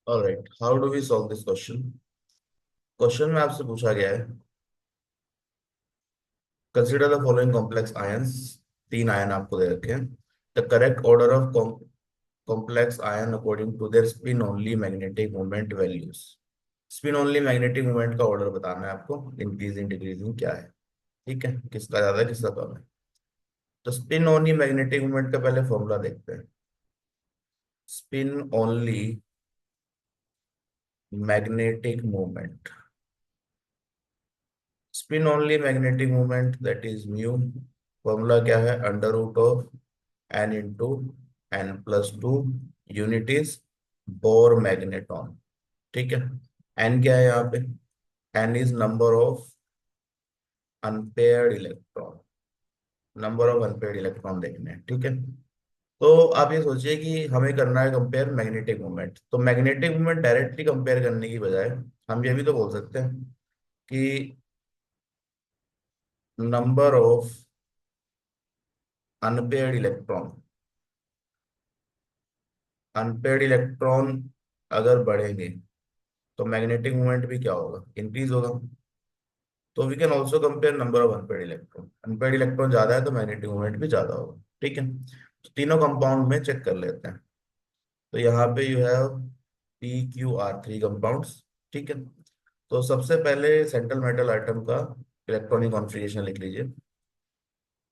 Alright, how do we solve this question. Question में आपसे पूछा गया है, consider the following complex ions. तीन आयन आपको दे रखे हैं। The correct order of complex ion according to their spin only magnetic moment values. Spin only magnetic moment का ऑर्डर बताना है आपको, इंक्रीजिंग डिक्रीजिंग क्या है। ठीक है, किसका ज्यादा है किसका कम है। तो स्पिन ओनली मैग्नेटिक मोमेंट का पहले फॉर्मूला देखते हैं। Spin only magnetic moment, spin only magnetic moment that is mu. Formula क्या है, under root of n into n plus two, unit is Bohr magneton. ठीक है, एन क्या है यहाँ पे, n is number of unpaired electron, number of unpaired electron देखने हैं। ठीक है, तो आप ये सोचिए कि हमें करना है कंपेयर मैग्नेटिक मोमेंट। तो मैग्नेटिक मोमेंट डायरेक्टली कंपेयर करने की बजाय हम ये भी तो बोल सकते हैं कि number of unpaired electron, unpaired electron अगर बढ़ेंगे तो मैग्नेटिक मोमेंट भी क्या होगा, इंक्रीज होगा। तो we can also compare number of unpaired electron, unpaired electron ज्यादा है तो मैग्नेटिक मोमेंट भी ज्यादा होगा। ठीक है, तो तीनों कंपाउंड में चेक कर लेते हैं। तो यहाँ पे यू हैव PQR3 कंपाउंड्स। ठीक है, तो सबसे पहले सेंट्रल मेटल आइटम का इलेक्ट्रॉनिक कॉन्फ़िगरेशन लिख लीजिए।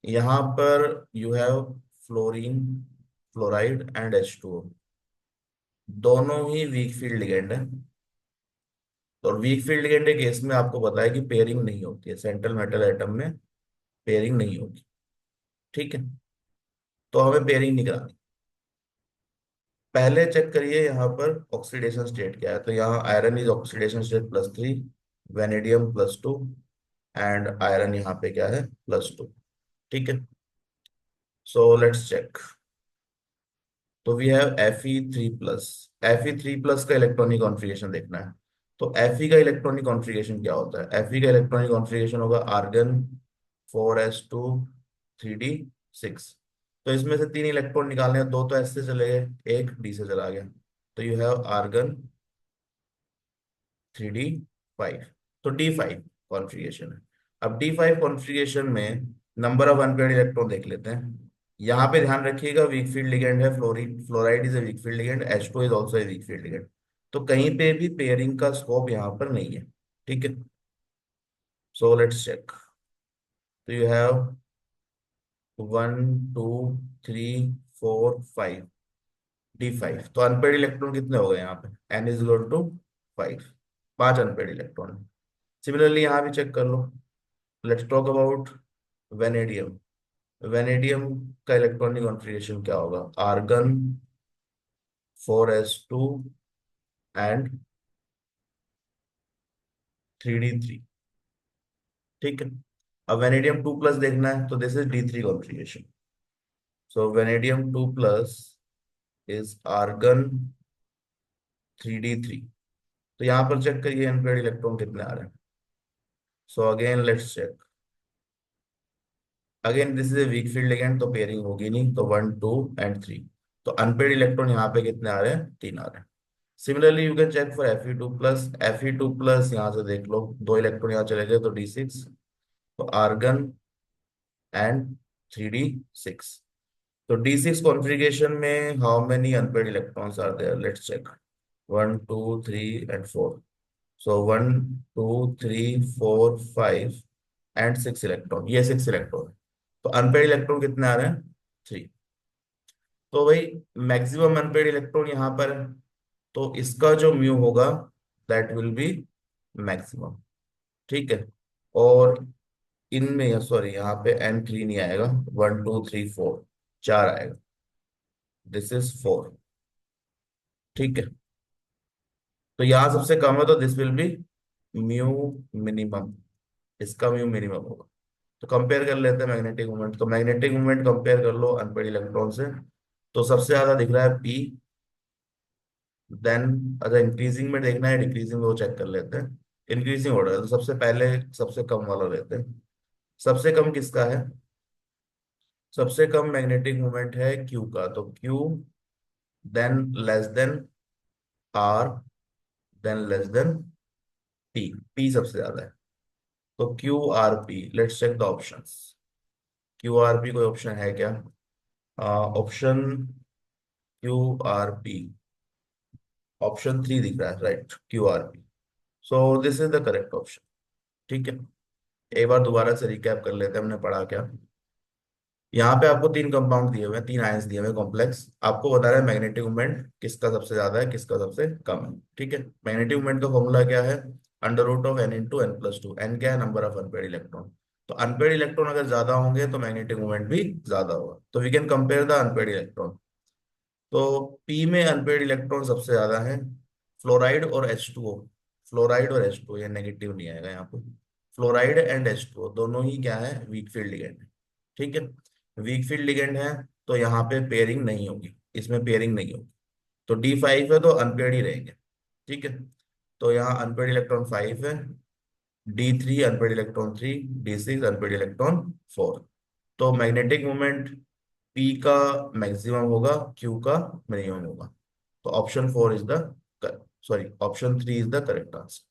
यहाँ पर you have fluorine, fluoride and H2O, दोनों ही वीक फील्ड लिगेंड है। और वीक फील्ड लिगेंड के केस में आपको पता है कि पेयरिंग नहीं होती है, सेंट्रल मेटल एटम में पेयरिंग नहीं होगी। ठीक है, तो हमें पेयरिंग नहीं करानी। पहले चेक करिए यहाँ पर ऑक्सीडेशन स्टेट क्या है। तो यहाँ iron is oxidation state +3, vanadium +2 and iron यहाँ पे क्या है, +2। ठीक है, सो लेट्स चेक। तो वी हैव Fe3+। Fe3+ का इलेक्ट्रॉनिक कॉन्फ़िगरेशन देखना है। तो Fe का इलेक्ट्रॉनिक कॉन्फ़िगरेशन क्या होता है, Fe का इलेक्ट्रॉनिक कॉन्फ़िगरेशन होगा आर्गन 4s2 3d6। तो इसमें से तीन इलेक्ट्रॉन निकालने हैं, दो तो S से चले गए, एक D से चला गया। तो यू हैव आर्गन 3d5। तो D5 कॉन्फ़िगरेशन है। अब D5 कॉन्फ़िगरेशन में नंबर ऑफ अनपेयर्ड इलेक्ट्रॉन देख लेते हैं। यहाँ पे ध्यान रखिएगा वीक फील्ड लिगेंड है fluorine, fluoride is a weak field ligand, H2 is also a weak field ligand. तो कहीं पे भी पेयरिंग का स्कोप यहाँ पर नहीं है। ठीक है, सो लेट्स चेक। तो यू हैव 1 2 3 4 5, D5। तो अनपेड इलेक्ट्रॉन कितने हो गए यहाँ पे, N इज इक्वल टू 5, पांच अनपेड इलेक्ट्रॉन। सिमिलरली यहाँ भी चेक कर लो। Let's talk about vanadium. Vanadium का इलेक्ट्रॉनिक कॉन्फ़िगरेशन क्या होगा, आर्गन 4s2 एंड 3d3। ठीक है, अब वेनेडियम 2+ देखना है, तो this is D3 configuration. So vanadium 2+ is argon 3d3। तो यहाँ पर चेक करिए अनपेड इलेक्ट्रॉन कितने आ रहे हैं। So again let's check. Again this is a weak field ligand, तो पेयरिंग होगी नहीं, तो 1 2 एंड 3। तो अनपेड इलेक्ट्रॉन यहाँ पे कितने आ रहे हैं, तीन आ रहे हैं। Similarly you can check for Fe2+। Fe2+ यहाँ से देख लो, दो इलेक्ट्रॉन यहाँ चले गए तो D6। तो आर्गन एंड 3d6। तो D6 कॉन्फ़िगरेशन में how many unpaired electrons are there, let's check. 1 2 3 and 4। So 1 2 3 4 5 and 6 electron, ये 6 इलेक्ट्रॉन। तो अनपेड इलेक्ट्रॉन कितने आ रहे हैं, 3। तो भाई मैक्सिमम अनपेड इलेक्ट्रॉन यहाँ पर है, तो इसका जो म्यू होगा दैट विल बी मैक्सिमम। ठीक है, और इनमें सॉरी यहाँ पे N3 नहीं आएगा, 1 2 3 4, चार आएगा, दिस इज 4। ठीक है, तो यहाँ सबसे कम है तो this will be mu minimum, इसका म्यू मिनिमम होगा। तो कंपेयर कर लेते हैं मैग्नेटिक मोमेंट। तो मैग्नेटिक मोमेंट कंपेयर कर लो अनपेड इलेक्ट्रॉन से। तो सबसे ज्यादा दिख रहा है P। देन अगर इंक्रीजिंग में देखना है डिक्रीजिंग में, वो चेक कर लेते हैं। इंक्रीजिंग ऑर्डर, तो सबसे पहले सबसे कम वाला लेते हैं। सबसे कम किसका है, सबसे कम मैग्नेटिक मोमेंट है Q का, तो Q then less than R then less than P, P सबसे ज्यादा है। तो Q R P, let's check the options. Q R P कोई ऑप्शन है क्या? Option Q R P, option 3 दिख रहा है, right, Q R P. So this is the correct option. ठीक है, एक बार दोबारा से रिकैप कर लेते हैं हमने पढ़ा क्या। यहाँ पे आपको तीन कंपाउंड दिए हुए हैं, तीन आयंस दिए हुए हैं कॉम्प्लेक्स। आपको बता रहा है मैग्नेटिक मोमेंट किसका सबसे ज्यादा है, किसका सबसे कम है। ठीक है, मैग्नेटिक मोमेंट का फॉर्मूला क्या है? Under root of n into n plus two. N क्या है? Number of unpaired electron. तो अनपेड इलेक्ट्रॉन अगर ज्यादा होंगे तो मैग्नेटिक मोमेंट भी ज्यादा होगा। तो we can compare the unpaired electron. तो पी में अनपेड इलेक्ट्रॉन सबसे ज्यादा है, फ्लोराइड और H2O। फ्लोराइड और H2O, ये नेगेटिव नहीं आएगा यहाँ पे। फ्लोराइड एंड H2O दोनों ही क्या है? वीक फील्ड लिगेंड है। ठीक है, वीक फील्ड लिगेंड है, तो यहाँ पे पेयरिंग नहीं होगी, इसमें पेयरिंग नहीं होगी। तो D5 है तो अनपेड ही रहेंगे। ठीक है, तो यहाँ अनपेड इलेक्ट्रॉन 5 है, D3 unpaired electron 3, D6 unpaired electron 4। तो मैग्नेटिक मोमेंट पी का मैक्सिमम होगा, क्यू का मिनिमम होगा। तो option 4 is the, sorry, option 3 is the correct answer.